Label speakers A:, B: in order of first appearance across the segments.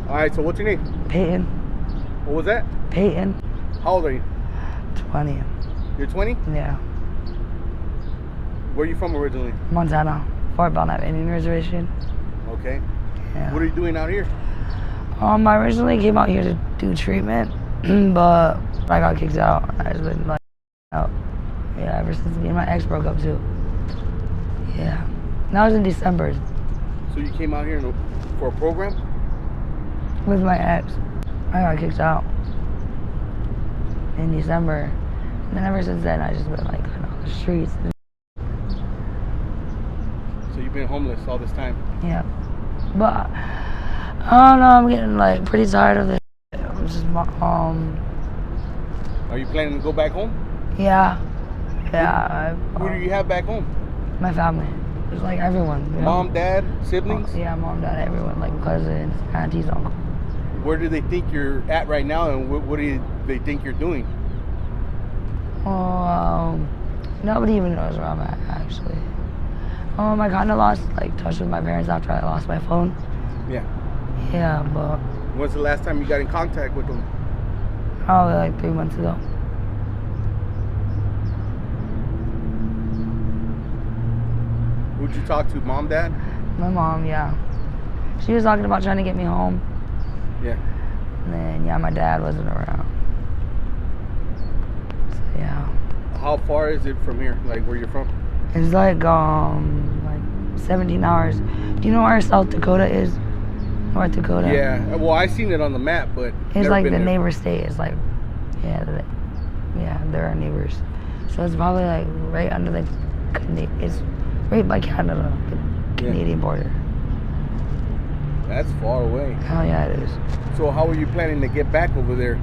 A: All right, so what's your name?
B: Payton.
A: What was that?
B: Payton.
A: How old are you?
B: 20.
A: You're 20?
B: Yeah.
A: Where are you from originally?
B: Montana. Fort Belknap Indian Reservation.
A: Okay.
B: Yeah.
A: What are you doing out here?
B: I originally came out here to do treatment, but I got kicked out. I just been like out. Yeah, ever since me and my ex broke up too. Yeah. That was in December
A: So you came out here for a program?
B: with my ex. I got kicked out in December. And then ever since then, I just been like kind of on the streets.
A: So you've been homeless all this time?
B: Yeah. But I don't know, I'm getting like pretty tired of this. I'm just,
A: Are you planning to go back home?
B: yeah. Yeah.
A: Who do you have back home?
B: My family. Just like everyone. You know?
A: Mom, dad, siblings?
B: Yeah, mom, dad, everyone. Like cousins, aunties, uncles.
A: Where do they think you're at right now, and what do they think you're doing?
B: Nobody even knows where I'm at, actually. I kind of lost like touch with my parents after I lost my phone.
A: Yeah.
B: Yeah, but
A: When's the last time you got in contact with them?
B: probably like 3 months ago.
A: Who'd you talk to? Mom, dad?
B: My mom, yeah. She was talking about trying to get me home.
A: Yeah.
B: And then, yeah, my dad wasn't around. So, yeah.
A: How far is it from here? Like where you're from?
B: It's like 17 hours. Do you know where South Dakota is? North Dakota?
A: Yeah. Well, I seen it on the map, but
B: It's
A: never
B: like
A: been
B: the
A: there.
B: neighbor state. It's like, yeah, they're our neighbors. So it's probably like right under the, it's right by Canada, the Canadian border.
A: That's far away.
B: Hell yeah, it is.
A: So how are you planning to get back over there?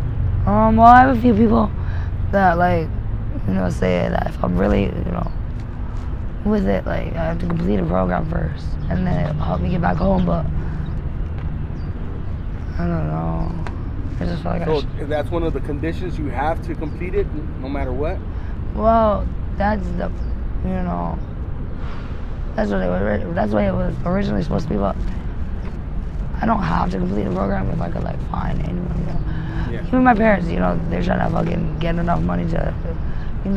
B: Well, I have a few people that like, say that if I'm really, with it, like I have to complete a program first, and then it'll help me get back home. But I don't know. I just feel like
A: So that's one of the conditions, you have to complete it no matter what?
B: Well, that's the, that's what that's the way it was originally supposed to be. But I don't have to complete the program if I could like find anyone.
A: Yeah.
B: Even my parents, they're trying to fucking get enough money to,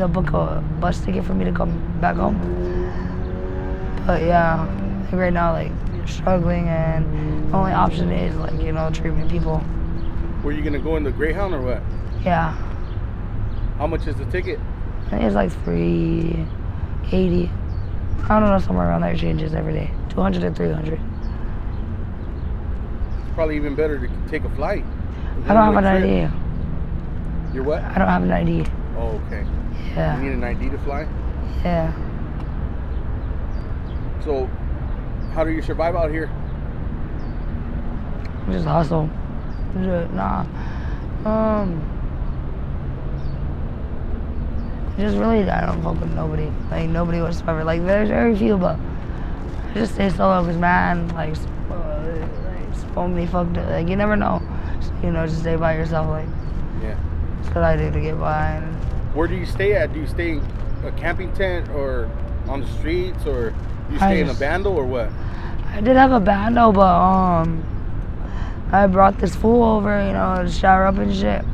B: book a bus ticket for me to come back home. But yeah, like right now, like struggling, and the only option is like treatment people.
A: Were you gonna go in the Greyhound or what?
B: Yeah.
A: How much is the ticket?
B: I think it's like $380. I don't know, somewhere around there. It changes every day. 200 to 300.
A: It's probably even better to take a flight.
B: I don't have an ID.
A: You're what?
B: I don't have an ID.
A: Oh, okay.
B: Yeah.
A: You need an ID to fly?
B: Yeah.
A: So, how do you survive out here?
B: Just hustle. Just really, I don't fuck with nobody. Like, nobody whatsoever. Like, there's very few, but I just stay solo because, man, like so many fucked up. Like, you never know. So, just stay by yourself. Like,
A: Yeah.
B: that's what I do to get by. And
A: Where do you stay at? Do you stay in a camping tent or on the streets, or do you stay in a bando or what?
B: I did have a bando, but I brought this fool over, to shower up and shit,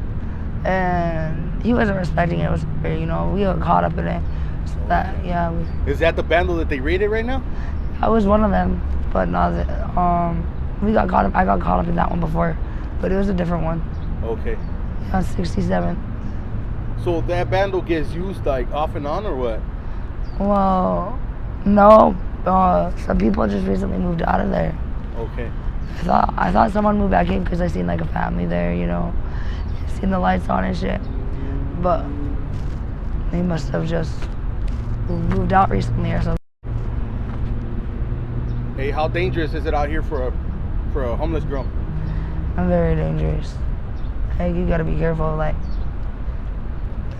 B: and he wasn't respecting it. It was, we got caught up in it. So that, yeah.
A: Is that the bando that they raided right now?
B: I was one of them, but not we got caught up. I got caught up in that one before, but it was a different one.
A: Okay.
B: On 67.
A: So that bando gets used like off and on or what?
B: Well, no. Some people just recently moved out of there.
A: Okay.
B: I thought someone moved back in because I seen like a family there, seen the lights on and shit. But they must have just moved out recently or something.
A: Hey, how dangerous is it out here for a homeless girl?
B: I'm very dangerous. Like, you gotta be careful, like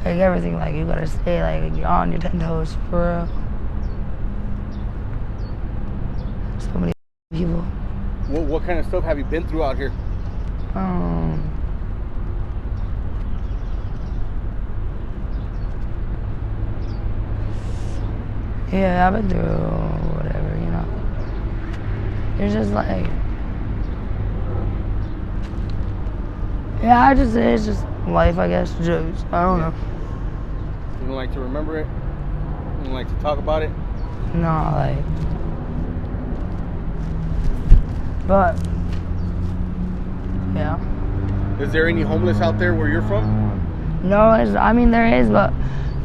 B: everything, like you gotta stay like you're on your 10 toes for real. So many people.
A: What kind of stuff have you been through out here?
B: Yeah, I've been through whatever, There's just like, Yeah, it's just life, I guess. Jokes. I don't know.
A: You don't like to remember it? You don't like to talk about it?
B: No, like. But. Yeah.
A: Is there any homeless out there where you're from?
B: No, I mean, there is, but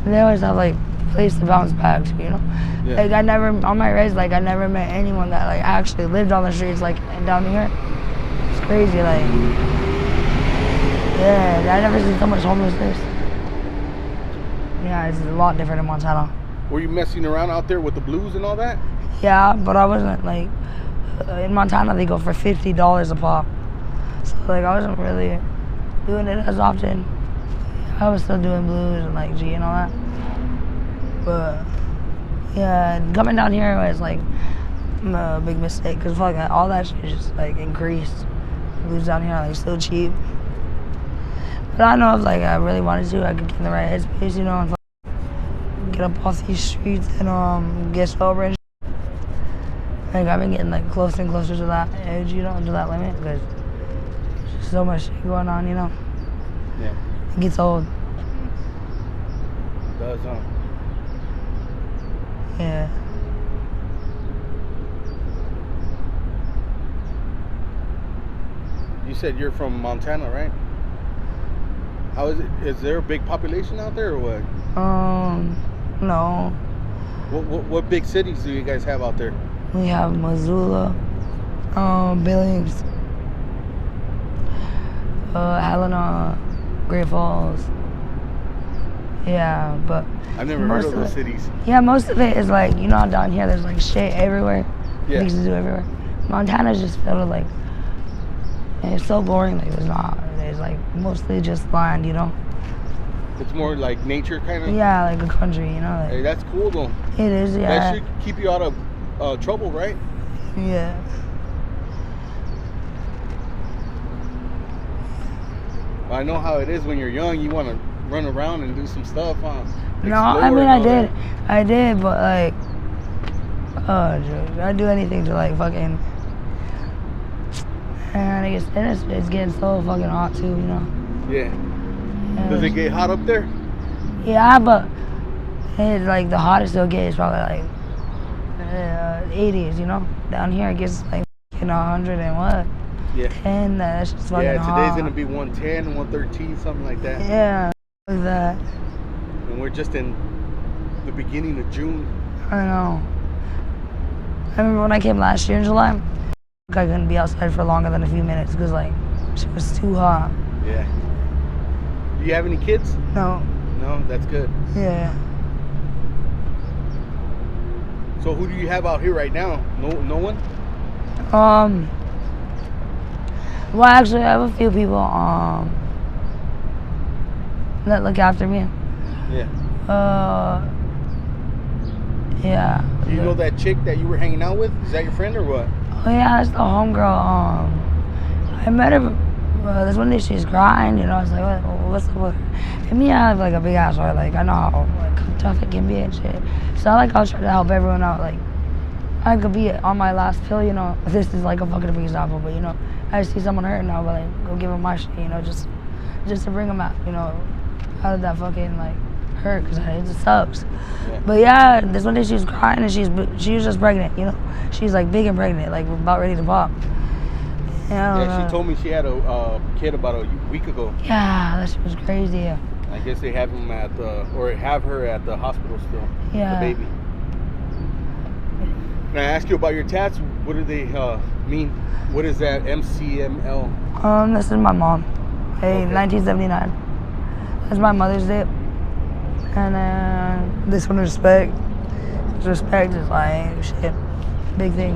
B: they always have, like, place to bounce back to, you know?
A: Yeah.
B: Like, on my race, like, I never met anyone that, like, actually lived on the streets, like, down here. It's crazy, like. Yeah, I never seen so much homelessness. Yeah, it's a lot different in Montana.
A: Were you messing around out there with the blues and all that?
B: Yeah, but I wasn't, like, in Montana they go for $50 a pop. So, like, I wasn't really doing it as often. I was still doing blues and, like, G and all that. But, yeah, coming down here was, like, a big mistake. Because, fuck, all that shit just, like, increased. Blues down here are, like, still cheap. But I know if, like, I really wanted to, I could get in the right headspace, you know, and get up off these streets and get sober and shit. Like, I've been getting, like, closer and closer to that edge, you know, to that limit, because there's just so much shit going on, you know.
A: Yeah.
B: It gets old.
A: It does, huh?
B: Yeah.
A: You said you're from Montana, right? How is it? Is there a big population out there or what?
B: No.
A: What big cities do you guys have out there?
B: We have Missoula, Billings, Helena, Great Falls. Yeah, but
A: I've never heard of those cities.
B: Yeah, most of it is like, you know how down here there's like shit everywhere.
A: Yeah.
B: Things to do everywhere. Montana's just filled with like, and it's so boring, like there's like mostly just land, you know?
A: It's more like nature kind of?
B: Yeah, like a country, you know? Like,
A: Hey, that's cool though.
B: it is, yeah.
A: That should keep you out of trouble, right?
B: Yeah.
A: I know how it is when you're young, you want to run around and do some stuff, huh?
B: No, I mean, I did, but like, I'd do anything to like fucking, and I guess it's getting so fucking hot too, you know?
A: Yeah. Does it get hot up there?
B: Yeah, but it's like the hottest it'll get is probably like 80s, you know? Down here it gets like 100 and what?
A: Yeah.
B: 10, that's just fucking hot.
A: Yeah, today's gonna be 110, 113, something like that.
B: Yeah, like that.
A: And we're just in the beginning of June.
B: I know. I remember when I came last year in July, I couldn't be outside for longer than a few minutes because like it was too hot.
A: Yeah. Do you have any kids?
B: No.
A: No, that's good.
B: Yeah.
A: So who do you have out here right now? No one?
B: Well, actually, I have a few people that look after me.
A: Yeah.
B: Yeah.
A: Do you know that chick that you were hanging out with? Is that your friend or what?
B: Oh yeah, that's the homegirl. I met her. This one day she's crying. You know, I was like, what's up with her? And me, I have like a big ass heart. Like I know how like tough it can be and shit. So I like I'll try to help everyone out. Like I could be on my last pill. You know, this is like a fucking big example, but you know, I see someone hurting now, but like go give them my shit. You know, just to bring them out. You know, out of that fucking like hurt, because it just sucks. Yeah. But yeah, this one day she was crying and she was just pregnant, you know. She's like big and pregnant, like about ready to pop.
A: Yeah, she told me she had a kid about a week ago.
B: Yeah, that shit was crazy.
A: I guess they have him have her at the hospital still.
B: Yeah.
A: The baby. Can I ask you about your tats? What do they mean? What is that MCML?
B: This is my mom. Hey, okay. 1979. That's my Mother's Day. And this one, respect. Respect is like shit, big thing.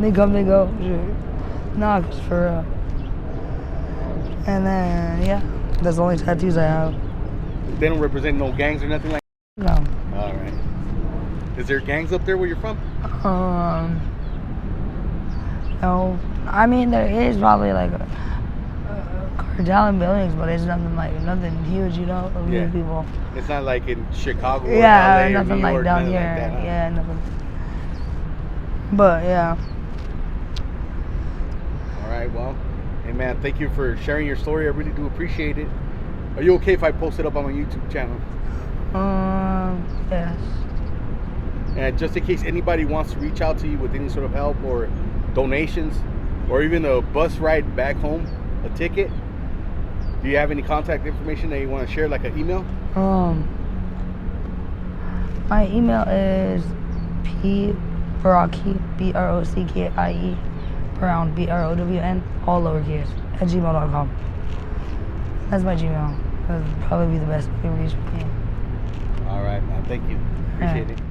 B: They come, they go. Shit. Nah, cause for real. And then yeah, that's the only tattoos I have.
A: They don't represent no gangs or nothing like that?
B: No.
A: All right. Is there gangs up there where you're from?
B: No. I mean, there is probably like a cartel in Billings, but it's nothing huge, you know.
A: Yeah.
B: People.
A: It's not like in Chicago.
B: Yeah,
A: or LA
B: nothing
A: or New
B: like
A: York,
B: down
A: nothing
B: here.
A: Like that, huh?
B: Yeah, nothing. But yeah.
A: All right, well, hey man, thank you for sharing your story. I really do appreciate it. Are you okay if I post it up on my YouTube channel?
B: Yes.
A: And just in case anybody wants to reach out to you with any sort of help or donations, or even a bus ride back home, a ticket, do you have any contact information that you want to share, like an email?
B: My email is Brockie, Brockie, Brown, Brown, all lowercase, at gmail.com. That's my Gmail. That'd probably be the best way to reach me.
A: All right, man. Thank you. Appreciate it.